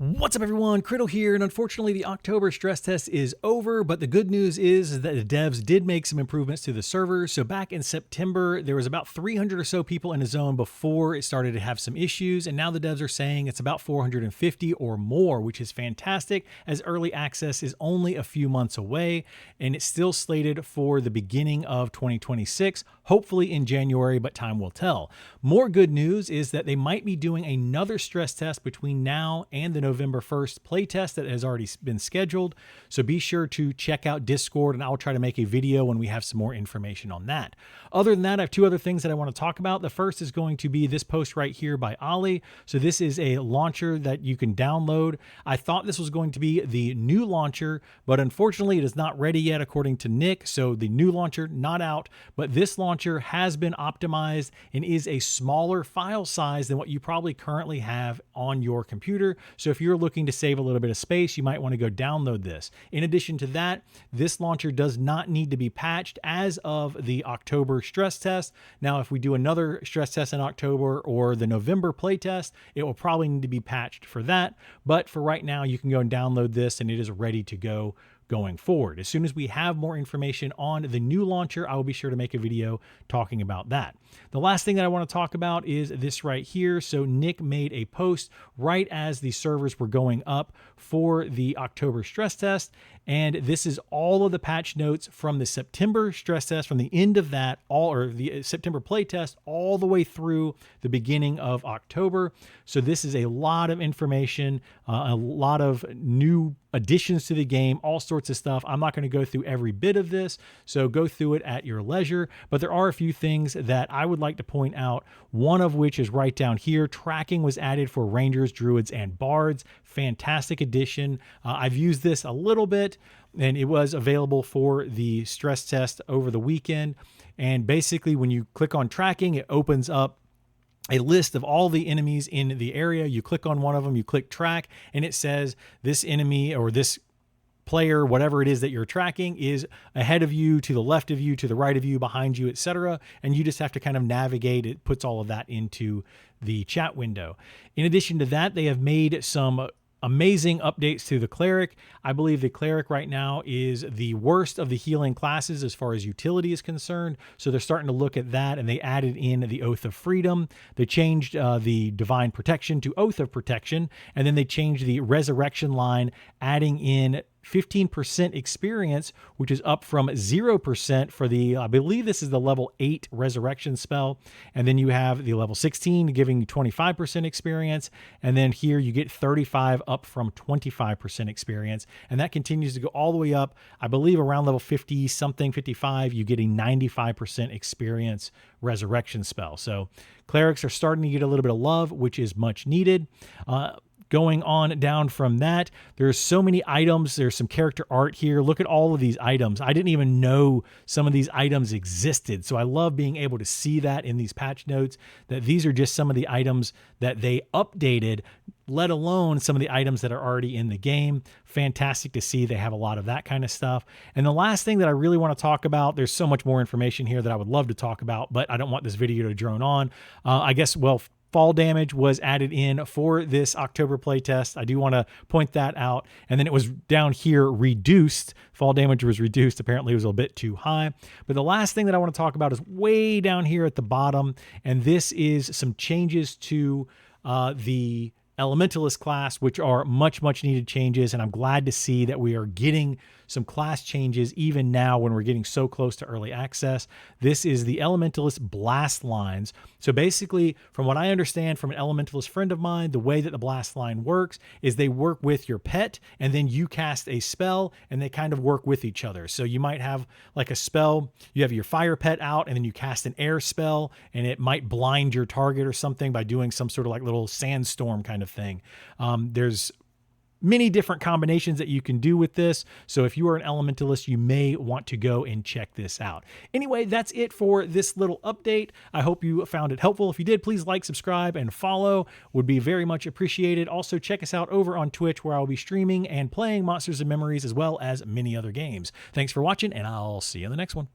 What's up everyone, Criddle here, and unfortunately the October stress test is over, but the good news is that the devs did make some improvements to the server. So back in September, there was about 300 or so people in the zone before it started to have some issues, and now the devs are saying it's about 450 or more, which is fantastic as early access is only a few months away, and it's still slated for the beginning of 2026, hopefully in January, but time will tell. More good news is that they might be doing another stress test between now and the November 1st playtest that has already been scheduled. So be sure to check out Discord and I'll try to make a video when we have some more information on that. Other than that, I have two other things that I want to talk about. The first is going to be this post right here by Ollie. So this is a launcher that you can download. I thought this was going to be the new launcher, but unfortunately it is not ready yet according to Nick. So the new launcher not out, but this launcher has been optimized and is a smaller file size than what you probably currently have on your computer. So if you're looking to save a little bit of space, you might want to go download this. In addition to that, this launcher does not need to be patched as of the October stress test. Now, if we do another stress test in October or the November playtest, it will probably need to be patched for that. But for right now, you can go and download this and it is ready to go going forward. As soon as we have more information on the new launcher, I will be sure to make a video talking about that. The last thing that I want to talk about is this right here. So Nick made a post right as the servers were going up for the October stress test. And this is all of the patch notes from the September stress test, from the end of that, or the September playtest, all the way through the beginning of October. So this is a lot of information, a lot of new additions to the game, all sorts of stuff. I'm not going to go through every bit of this, so go through it at your leisure. But there are a few things that I would like to point out, one of which is right down here. Tracking was added for Rangers, Druids, and Bards. Fantastic addition. I've used this a little bit, and it was available for the stress test over the weekend. And basically, when you click on tracking, it opens up a list of all the enemies in the area. You click on one of them, you click track, and it says this enemy or this player, whatever it is that you're tracking, is ahead of you, to the left of you, to the right of you, behind you, etc. And you just have to kind of navigate. It puts all of that into the chat window. In addition to that, they have made some amazing updates to the cleric. I believe the cleric right now is the worst of the healing classes as far as utility is concerned. So they're starting to look at that, and they added in the Oath of Freedom. They changed the Divine Protection to Oath of Protection, and then they changed the Resurrection line, adding in 15% experience, which is up from 0% for the, I believe this is the level 8 resurrection spell. And then you have the level 16 giving you 25% experience. And then here you get 35 up from 25% experience. And that continues to go all the way up. I believe around level 50 something, 55, you get a 95% experience resurrection spell. So clerics are starting to get a little bit of love, which is much needed. Going on down from that, there's so many items. There's some character art here. Look at all of these items. I didn't even know some of these items existed. So I love being able to see that in these patch notes, that these are just some of the items that they updated, let alone some of the items that are already in the game. Fantastic to see. They have a lot of that kind of stuff. And the last thing that I really want to talk about, there's so much more information here that I would love to talk about, but I don't want this video to drone on. I guess, well, fall damage was added in for this October playtest. I do want to point that out. And then it was down here reduced. Fall damage was reduced. Apparently it was a bit too high. But the last thing that I want to talk about is way down here at the bottom. And this is some changes to the Elementalist class, which are much needed changes. And I'm glad to see that we are getting some class changes even now when we're getting so close to early access. This is the Elementalist blast lines. So basically, from what I understand from an Elementalist friend of mine, the way that the blast line works is they work with your pet, and then you cast a spell, and they kind of work with each other. So you might have like a spell, you have your fire pet out, and then you cast an air spell, and it might blind your target or something by doing some sort of like little sandstorm kind of thing. There's many different combinations that you can do with this. So if you are an Elementalist, you may want to go and check this out. Anyway, that's it for this little update. I hope you found it helpful. If you did, please like, subscribe, and follow. Would be very much appreciated. Also, check us out over on Twitch, where I'll be streaming and playing Monsters and Memories, as well as many other games. Thanks for watching, and I'll see you in the next one.